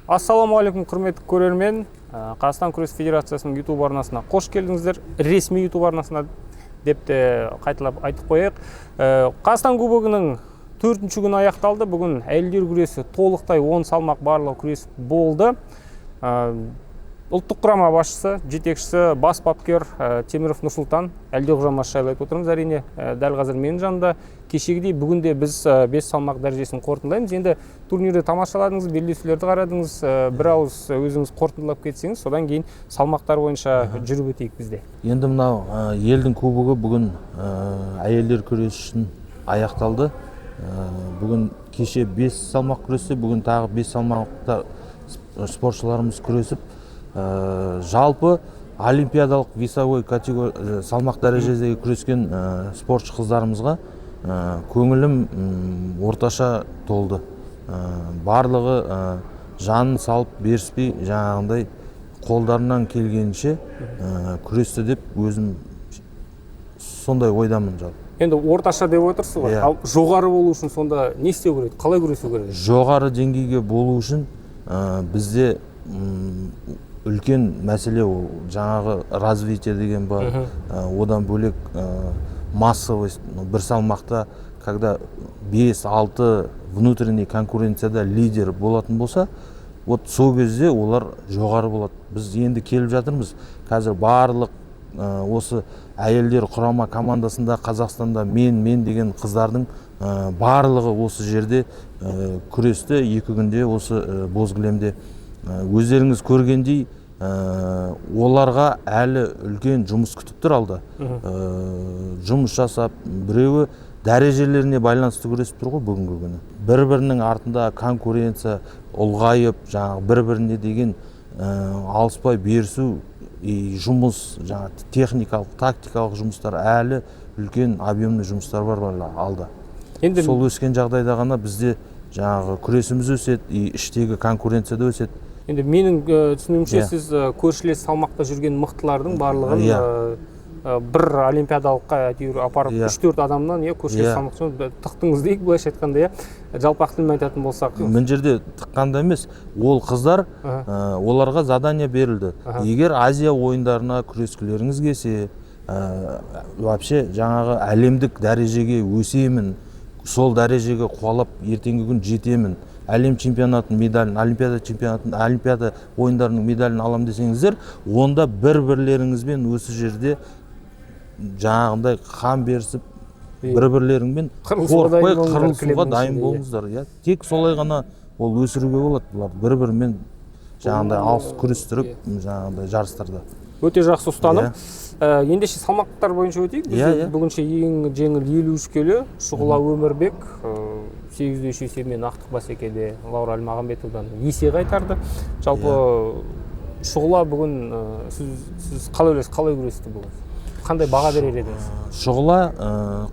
Ассалаумағалейкум, құрметті көрермен. Қазақстан күрес федерациясының YouTube арнасына қош келдіңіздер. Ресми YouTube арнасына деп те қайталап айтып қояйық. Қазақстан кубогының 4-ші күні аяқталды. Бүгін әйелдер күресі толықтай 10 салмақ барлығы күрес болды. Ұлттық құрама басшысы, жетекшісі, бас бапкер Темиров Нұрсұлтан Әлдеғұжамас жайлы айтып отырмыз. Әрине, дәл қазір менің жанымда. Кешегідей бүгінде біз 5 салмақ дәрежесін қорытындылаймыз. Енді турнирді тамашаладыңыз, белдесулерді қарадыңыз, бір ауыз өзіңіз қорытындылап кетсеңіз, содан кейін салмақтар бойынша жүріп өтейік бізде. Енді мынау елдің кубогы бүгін әйелдер күресі үшін аяқталды. Бүгін кеше 5 салмақ күресті, бүгін тағы 5 салмақта спортшыларымыз күресіп, жалпы олимпиадалық весовой категория салмақ дәрежесінде күрескен спортшы қыздарымызға көңілім орташа толды. Барлығы жанын салып беріспей, жаңағындай қолдарынан келгенше күресті деп өзім сондай ойдамын жалпы. Енді орташа деп отырсыз ғой. Ал жоғары болу үшін сонда не істеу керек? Қалай күресу керек? Жоғары деңгейге болу үшін бізде үлкен мәселе ол жаңағы развитие деген бар. Одан бөлек массовость, бір салмақта, когда 5-6 внутренний конкуренцияда лидер болатын болса, вот сол кезде олар жоғары болады. Біз енді келіп жатырмыз. Қазір барлық осы әйелдер құрама командасында Қазақстанда мен деген қыздардың барлығы осы жерде күресті 2 күнде осы Бозкілемде. Өздеріңіз көргендей, оларға әлі үлкен жұмыс күтіп тұр алда. Жұмыс жасап, біреуі дәрежелеріне байланысты күресіп тұр ғой бүгінгі күні. Бір-бірінің артында конкуренция ұлғайып, жаңағы бір-біріне деген алыспай берісу, жұмыс, жаңағы техникалық, тактикалық жұмыстар әлі үлкен объемный жұмыстар бар алда. Сол өскен жағдайда ғана бізде жаңағы күресіміз өседі, іштегі конкуренция да өседі. Енді менің түсінуімше, сіз көршілес салмақта жүрген мықтылардың барлығын бір олимпиадалыққа апарып 3-4 адамнан көршілес салмақта тықтыңыз дейік, былайша айтқанда, жалпақ тілмен айтатын болсақ. Мына жерде тыққанда емес, ол қыздар, оларға задание берілді. Егер Азия ойындарына күрескілеріңіз келсе, вообще жаңағы әлемдік дәрежеге өсемін, сол дәрежеге қуалап ертеңгі күн жетемін, әлем чемпионатын медалін, олимпиада чемпионатын, олимпиада ойындарының медалін алам десеңіздер, онда бір-бірлеріңізбен осы жерде жаңағындай қан берісіп, бір-бірлеріңмен қорықпай қырылысуға дайын болыңыздар. Тек солай ғана ол өсіруге болады. Бұлар бір-бірімен жаңағындай алыс күрестіріп, жаңағындай жарыстарда. Өте жақсы ұстаным. Ендеше салмақтар бойынша өтейік. Біз бүгінше ең жеңіл 53 келі Шұғыла Өмірбек 8-3 есебімен ақтық бәсекеде Лаура Әлмағанбетовадан есе қайтарды. Жалпы Шұғыла бүгін сіз қалай ойлайсыз, қалай күресті бүгін? Қандай баға берер едіңіз? Шұғыла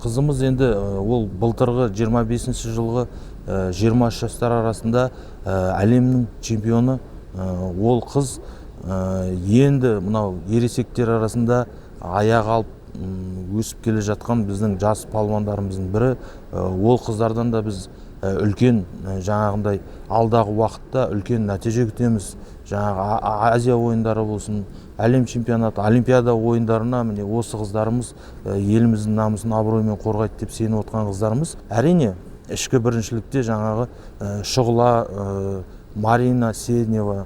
қызымыз енді ол былтырғы 25-ші жылғы 23 жастар арасында әлемнің чемпионы. Ол қыз енді мынау ересектер арасында аяқ алып өсіп келе жатқан біздің жас палуандарымыздың бірі. Ол қыздардан да біз үлкен жаңағындай алдағы уақытта үлкен нәтиже күтеміз. Жаңағы Азия ойындары болсын, әлем чемпионаты, олимпиада ойындарына міне осы қыздарымыз еліміздің намысын абыроймен қорғайды деп сеніп отқан қыздарымыз. Әрине, ішкі біріншілікте жаңағы Шұғыла, Марина Седнева,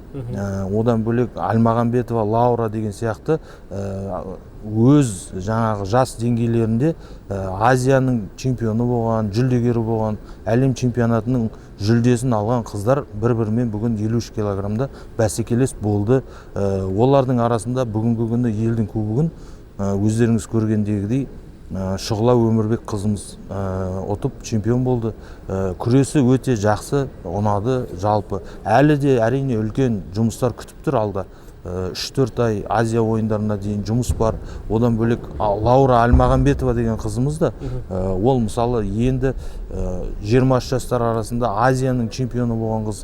одан бөлек Әлмағанбетова, Лаура деген сияқты өз жаңағы жас деңгейлерінде Азияның чемпионы болған, жүлдегері болған, әлем чемпионатының жүлдесін алған қыздар бір-бірімен бүгін 53 килограммда бәсекелес болды. Олардың арасында бүгінгі күні елдің кубогын өздеріңіз көргендегідей Шұғыла Өмірбек қызымыз ұтып чемпион болды. Күресі өте жақсы, ұнады жалпы. Әлі де әрине үлкен жұмыстар күтіп тұр алда. 3-4 ай Азия ойындарына дейін жұмыс бар. Одан бөлек Лаура Әлмағанбетова деген қызымыз да, ол мысалы енді 23 жастар арасында Азияның чемпионы болған қыз,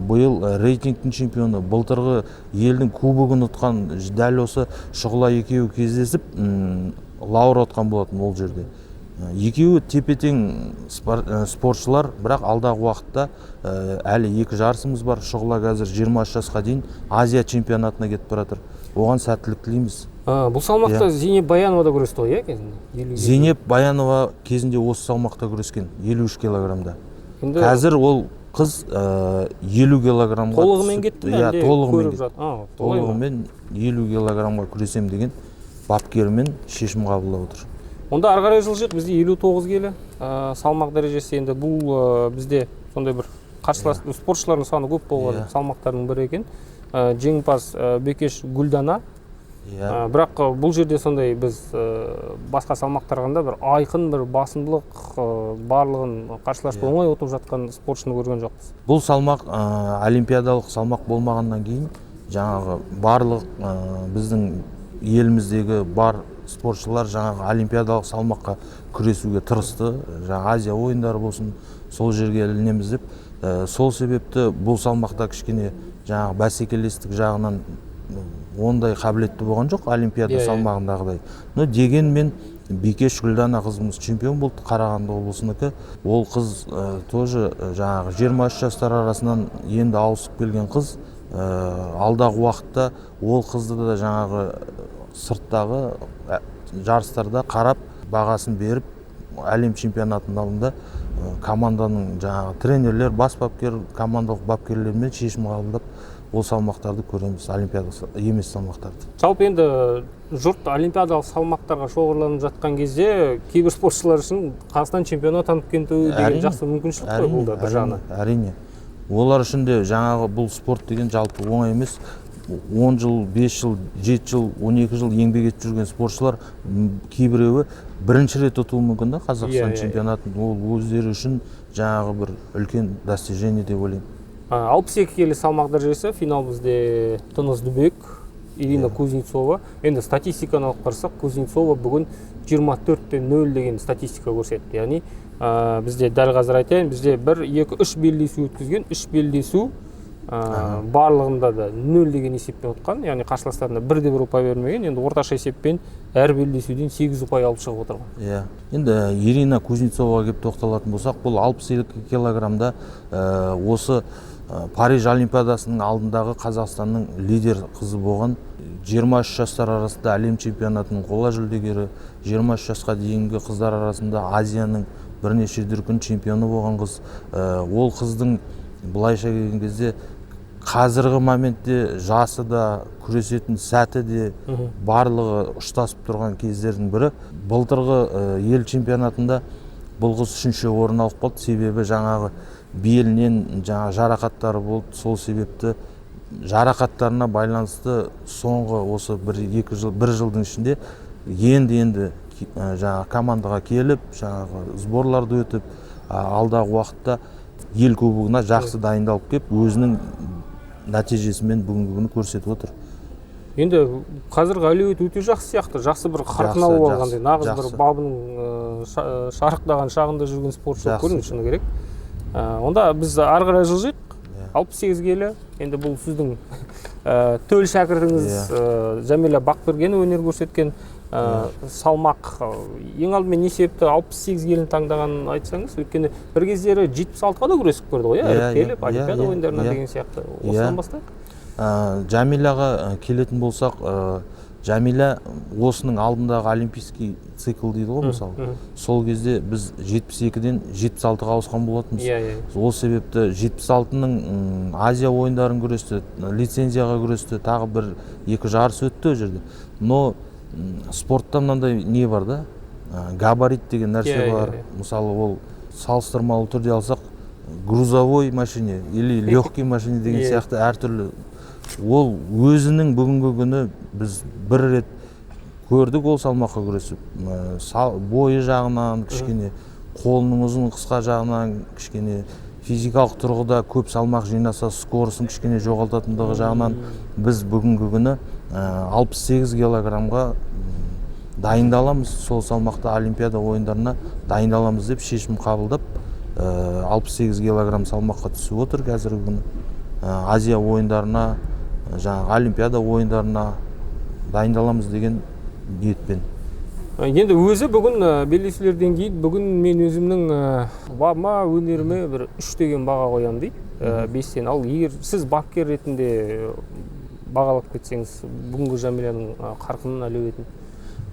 биыл рейтингтің чемпионы, былтырғы елдің кубогын ұтқан, дәл осы Шұғыла екеуі кездесіп, Лаура ұтқан болатын ол жерде. екеуі тепе-тең спортшылар, бірақ алдағы уақытта әлі 2 жарысымыз бар. Шұғыла қазір 23 жасқа дейін Азия чемпионатына кетіп баратыр. Оған сәттілік тілейміз. Бұл салмақта Зейнеп Баянова да күресті ғой, кезінде? Зейнеп Баянова кезінде осы салмақта күрескен, 53 килограммда. Қазір ол қыз 50 килограммға толығымен кетті ме? Толығымен 50 килограммға күресем деген бапкерімен шешім қабылдап отыр. Онда ары қарай жылжиық, бізде 59 келі салмақ дәрежесі. Енді бұл бізде сондай бір қарсылас спортшылардың саны көп болған салмақтардың бірі екен. Жеңімпаз Бекеш Гүлдана. Бірақ бұл жерде сондай біз басқа салмақтарғанда бір айқын бір басымдылық барлығын қарсыласып оңай ұтып жатқан спортшыны көрген жоқпыз. Бұл салмақ олимпиадалық салмақ болмағаннан кейін жаңағы барлық біздің еліміздегі бар спортшылар жаңағы олимпиадалық салмаққа күресуге тырысты. Жаңағы Азия ойындары болсын, сол жерге ілінеміз деп. Сол себепті бұл салмақта кішкене жаңағы бәсекелестік жағынан ондай қабілетті болған жоқ олимпиада салмағындағыдай. Но дегенмен Бекеш Гүлдана қызымыз чемпион болды, Қарағанды облысынікі. Ол қыз тоже жаңағы 23 жастар арасынан енді ауысып келген қыз. Алдағы уақытта ол қызды да жаңағы сырттағы жарыстарда қарап бағасын беріп, әлем чемпионатының алдында команданың жаңағы тренерлер, бас бапкер, командалық бапкерлермен шешім қабылдап ол салмақтарды көреміз, олимпиада емес салмақтарды. Жалпы енді жұрт олимпиадалық салмақтарға шоғырланып жатқан кезде кейбір спортшылар үшін Қазақстан чемпионы атанып кету деген жақсы мүмкіншілік қой бұл да бір жағынан. Әрине. Олар үшін де жаңағы бұл спорт деген жалпы оңай емес. 10 жыл, 5 жыл, 7 жыл, 12 жыл еңбек етіп жүрген спортшылар кейбіреуі бірінші рет ұтуы мүмкін да Қазақстан чемпионатын. Ол өздері үшін жаңағы бір үлкен достижение деп ойлаймын. 62 келі салмақ дәрежесі, финал бізде Тыныс Дүбек, Ирина Кузнецова. Енді статистиканы алып қарасақ, Кузнецова бүгін 24-0 деген статистика көрсетті. Яғни бізде дәл қазір айтайын, бізде 1-2-3 белдесу өткізген, 3 белдесу барлығында да 0 деген есеппен ұтқан, яғни қарсыластарына 1-1 ұпай бермеген. Енді орташа есеппен әр белдесуден 8 ұпай алып шығып отырған. Енді Ирина Кузнецоваға келіп тоқталатын болсақ, бұл 62 килограммда осы Париж олимпиадасының алдындағы Қазақстанның лидер қызы болған. 23 жастар арасында әлем чемпионатының қола жүлдегері, 23 жасқа дейінгі қыздар арасында Азияның бірнеше дүркін чемпионы болған қыз. Ол қыздың былайша келген кезде қазіргі моментте жасы да, күресетін сәті де барлығы ұштасып тұрған кездердің бірі. Былтырғы ел чемпионатында бұл қыз 3-ші орын алып қалды, себебі жаңағы белінен жаңа жарақаттары болды. Сол себепті жарақаттарына байланысты соңғы осы 1 жылдың ішінде енді жаңа командаға келіп, жаңағы сборларды өтіп, алдағы уақытта ел кубогына жақсы дайындалып кеп, өзінің нәтижесімен бүгінгі күні көрсетіп отыр. Енді қазіргі әлеует өте жақсы сияқты, жақсы бір қарқын алып алғандай, нағыз бір бабының шарықтаған шағында жүрген спортшы көрінеді, шыны керек. Онда біз ары қарай жылжиық. 68 келі. Енді бұл сіздің төл шәкіртіңіз Жәмила Бақбергенова өнер көрсеткен салмақ. Ең алдымен не себепті 68 келін таңдағанын айтсаңыз, өйткені бір кездері 76-ға да күресіп көрді ғой, іріктеліп, олимпиада ойындарына деген сияқты. Осыдан бастайық. Жәмилаға келетін болсақ, Жәмила осының алдындағы олимпийский цикл дейді ғой, мысалы. Сол кезде біз 72-ден 76-ға ауысқан болатынбыз. Ол себепті 76-ның Азия ойындарын күресті, лицензияға күресті, тағы 1-2 жарыс өтті о жерде. Но спортта мынандай не бар да, габарит деген нәрсе бар. Мысалы, ол салыстырмалы түрде алсақ, грузовой машине или легкий машине деген сияқты әртүрлі. Ол өзінің бүгінгі күні біз бір рет көрдік ол салмаққа күресіп. Бойы жағынан кішкене, қолының ұзын қысқа жағынан кішкене, физикалық тұрғыда көп салмақ жинаса скорысын кішкене жоғалтатындығы жағынан біз бүгінгі күні 68 килограммға дайындаламыз. Сол салмақта олимпиада ойындарына дайындаламыз деп шешім қабылдап 68 килограмм салмаққа түсіп отыр қазіргі күні. Азия ойындарына, жаңағы олимпиада ойындарына дайындаламыз деген ниетпен. Енді өзі бүгін белдесулерден кейін бүгін мен өзімнің бабыма, өнеріме бір 3 деген баға қоямын дейді. 5-тен. Ал егер сіз бапкер ретінде бағалап кетсеңіз, бүгінгі Жамиляның қарқынын, әлеуетін?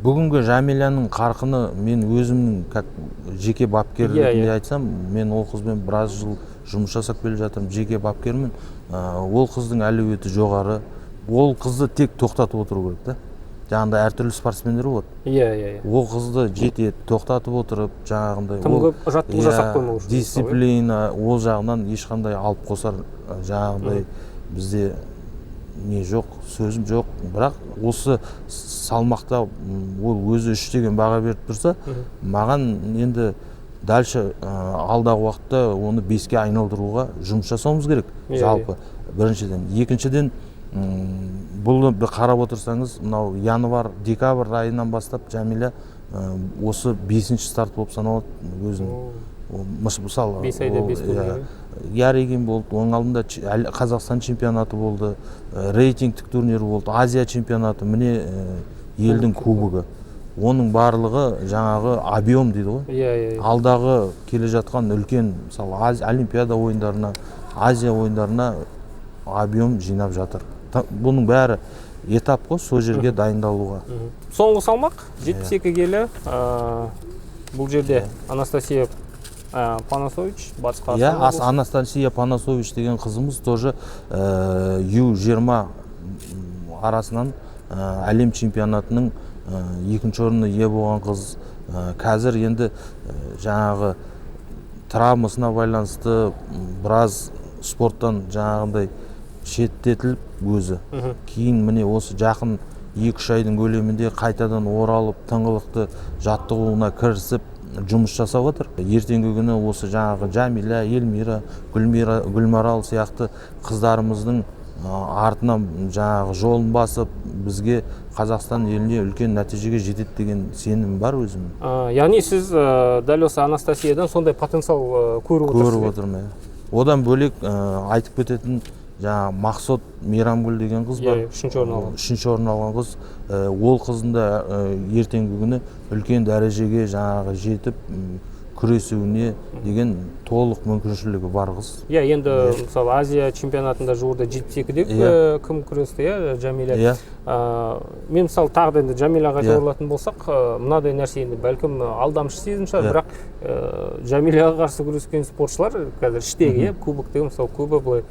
Бүгінгі Жамиляның қарқыны, мен өзімнің жеке бапкер ретінде айтсам, мен ол қызбен біраз жыл жұмыс жасап келе жатырмын, жеке бапкермін. Ол қыздың әлеуеті жоғары. Ол қызды тек тоқтатып отыру керек та. Жаңағындай әртүрлі спортсмендер болады. Иә. Ол қызды жетеді, тоқтатып отырып, жаңағындай тым көп жаттығу жасап қоймау үшін. Дисциплина, ол жағынан ешқандай алып қосар жаңағындай бізде не жоқ, сөзім жоқ. Бірақ осы салмақта ол өзі 3 деген баға беріп тұрса, маған енді дальше алдағы уақытта оны 5-ке айналдыруға жұмыс жасауымыз керек. Жалпы біріншіден, екіншіден бұл қарап отырсаңыз, мынау январ-декабрь айынан бастап Жамиля осы 5-ші старт болып саналады өзінің. Мысалы 5 айда 5 турнир. Яреген болды, оның алдында Қазақстан чемпионаты болды, рейтингтік турнир болды, Азия чемпионаты, міне елдің кубогы. Оның барлығы жаңағы объем дейді ғой. Алдағы келе жатқан үлкен, мысалы Олимпиада ойындарына, Азия ойындарына объем жинап жатыр. Бұның бәрі этап қой, сол жерге дайындалуға. Соңғы салмақ 72 келі. Бұл жерде Анастасия Панасович, батыс қазақстан. Анастасия Панасович деген қызымыз тоже Ю-20 арасынан әлем чемпионатының 2-ші орнына ие болған қыз. Қазір енді жаңағы травмасына байланысты біраз спорттан жаңағындай шеттетіліп өзі. Кейін міне осы жақын 2-3 айдың көлемінде қайтадан оралып, тыңғылықты жаттығуына кірісіп жұмыс жасап отыр. Ертеңгі күні осы жаңағы Жамиля, Эльмира, Гүлмарал сияқты қыздарымыздың артынан жаңағы жолын басып, бізге Қазақстан еліне үлкен нәтижеге жетеді деген сенім бар өзім. Яғни сіз дәл осы Анастасиядан сондай потенциал көріп отырсыз? Көріп отырмын. Одан бөлек айтып кететін жаңа Мақсот Мейрамгүл деген қыз бар. 3-ші орын алған қыз. Ол қыздың да ертеңгі күні үлкен дәрежеге жаңағы жетіп күресуіне деген толық мүмкіншілігі бар қыз. Енді мысалы Азия чемпионатында жуырда 72-де кім күресті, Жамиля. Мен мысалы тағы да Жамиляға жорылатын болсақ, мынадай нәрсе енді бәлкім алдамшы сезім шығар, бірақ Жамиляға қарсы күрескен спортшылар қазір іштегі кубоктегі, мысалы көбі былай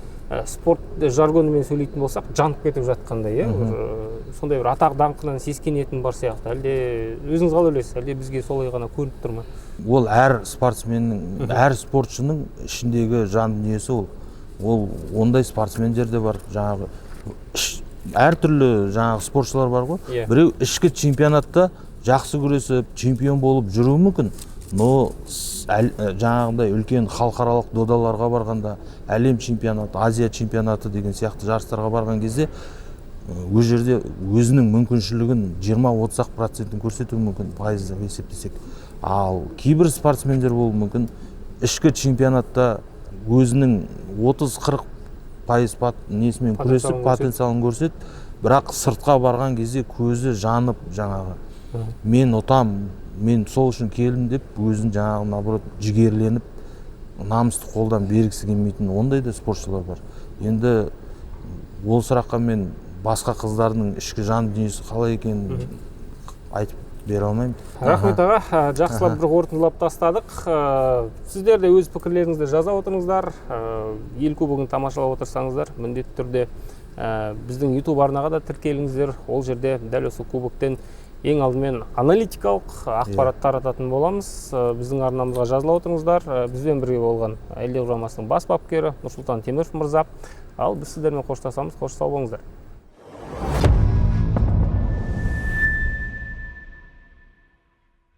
спорт жаргонымен сөйлейтін болсақ, жанып кетіп жатқандай, сондай бір атақ даңқынан сескенетін бар сияқты. Әлде өзіңіз қалай ойлайсыз, әлде бізге солай ғана көрініп тұр ма? Ол әр спортсменнің, әр спортшының ішіндегі жан дүниесі ол. Ол ондай спортсмендер де бар, жаңағы әртүрлі жаңағы спортшылар бар ғой. Біреу ішкі чемпионатта жақсы күресіп, чемпион болып жүруі мүмкін. Но жаңағындай үлкен халықаралық додаларға барғанда, әлем чемпионаты, Азия чемпионаты деген сияқты жарыстарға барған кезде өз жерде өзінің мүмкіншілігін 20-30% көрсетуі мүмкін, пайыздық есептесек. Ал кейбір спортсмендер болуы мүмкін ішкі чемпионатта өзінің 30-40% несімен күресіп потенциалын көрсет, бірақ сыртқа барған кезде көзі жанып жаңағы мен ұтам, мен сол үшін келдім деп өзін жаңағы наоборот жігерленіп, намысты қолдан бергісі келмейтін ондай да спортшылар бар. Енді ол сұраққа мен басқа қыздардың ішкі жан дүниесі қалай екенін айтып бере алмаймын. Рахмет аға, жақсылап бір қорытындылап тастадық. Сіздер де өз пікірлеріңізді жаза отырыңыздар. Ел кубогын тамашалап отырсаңыздар, міндетті түрде біздің YouTube арнаға да тіркеліңіздер. Ол жерде дәл осы кубоктен ең алдымен аналитикалық ақпарат тарататын боламыз. Біздің арнамызға жазыла отырыңыздар. Бізбен бірге болған әйелдер құрамасының бас бапкері Нұрсұлтан Теміров мырза. Ал біз сіздермен қоштасамыз. Қош сау болыңыздар.